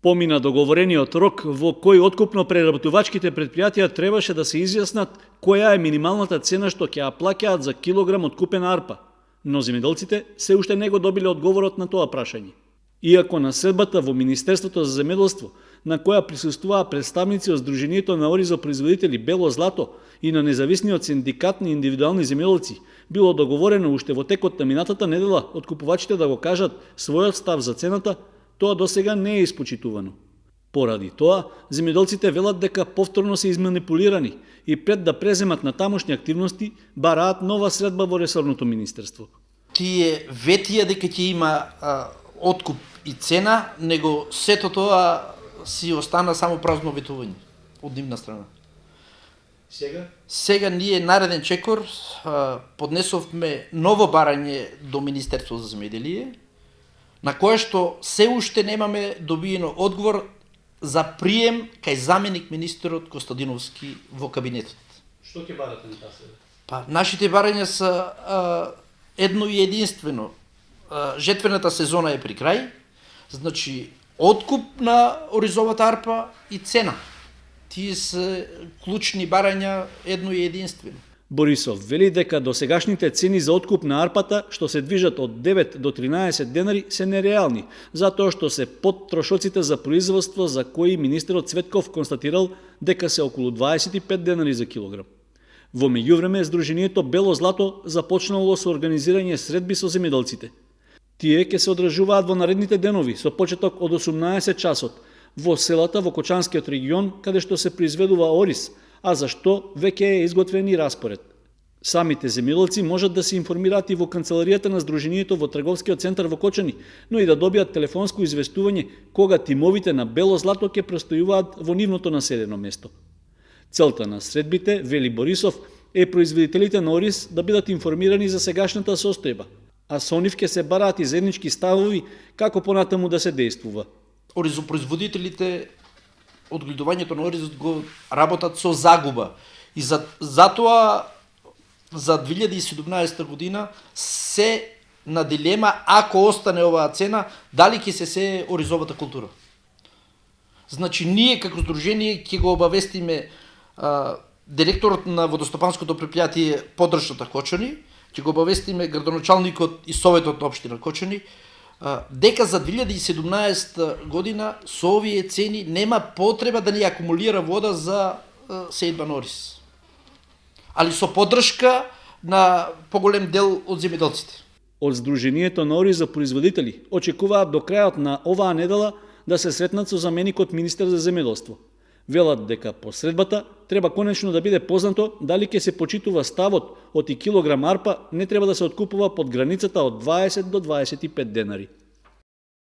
Помина договорениот рок во кој откупно-преработувачките предпријатија требаше да се изјаснат која е минималната цена што ќе ја плаќаат за килограм откупена арпа, но земјоделците се уште не го добиле одговорот на тоа прашање. Иако на седбата во Министерството за земјоделство, на која присуствуваа представници од Сдруженијето на оризопроизводители Бело злато и на независниот синдикат на индивидуални земјоделци, било договорено уште во текот на минатата недела откупувачите да го кажат својот став за цената, тоа досега не е испочитувано. Поради тоа, земјоделците велат дека повторно се изманипулирани и пред да преземат на тамошни активности, бараат нова средба во ресорното министерство. Тие ветија дека ќе има откуп и цена, него сето тоа си остана само празно ветување од нивна страна. Сега ние нареден чекор поднесовме ново барање до Министерство за земјоделие, на кое што се уште немаме добиено одговор за прием кај заменик министерот Костадиновски во кабинетот. Што ќе барате на таа седба? Па, нашите барања се едно и единствено. Жетвената сезона е при крај, значи откуп на оризовата арпа и цена. Тие се клучни барања едно и единствено. Борисов вели дека досегашните цени за откуп на арпата, што се движат од 9 до 13 денари, се нереални, затоа што се под трошоците за производство за кои министерот Цветков констатирал дека се околу 25 денари за килограм. Во меѓувреме, Сдруженијето Бело злато започнало со организирање средби со земјоделците. Тие ќе се одржуваат во наредните денови, со почеток од 18 часот, во селата во Кочанскиот регион, каде што се произведува ориз, а за што веќе е изготвен и распоред. Самите земјоделци можат да се информираат и во канцеларијата на Сдруженијето во трговскиот центар во Кочани, но и да добијат телефонско известување кога тимовите на Бело злато ќе престојуваат во нивното населено место. Целта на средбите, вели Борисов, е производителите на ориз да бидат информирани за сегашната состојба, а со нив ќе се бараат и заеднички ставови како понатаму да се действува. Оризопроизводителите одгледувањето на оризот го работат со загуба и затоа за 2017 година се на дилема, ако остане оваа цена, дали ќе се сее оризовата култура. Значи ние како здружение ќе го обавестиме директорот на водостопанското предпријатие поддржната Кочани, ќе го обавестиме градоначалникот и советот на општина Кочани, дека за 2017 година со овие цени нема потреба да ни акумулира вода за сејдба на ориз. Али со поддршка на поголем дел од земјоделците. Од Сдруженијето на оризопроизводители очекуваат до крајот на оваа недела да се сретнат со заменикот министер за земјоделство. Велат дека по средбата треба конечно да биде познато дали ќе се почитува ставот од и килограм арпа не треба да се откупува под границата од 20 до 25 денари.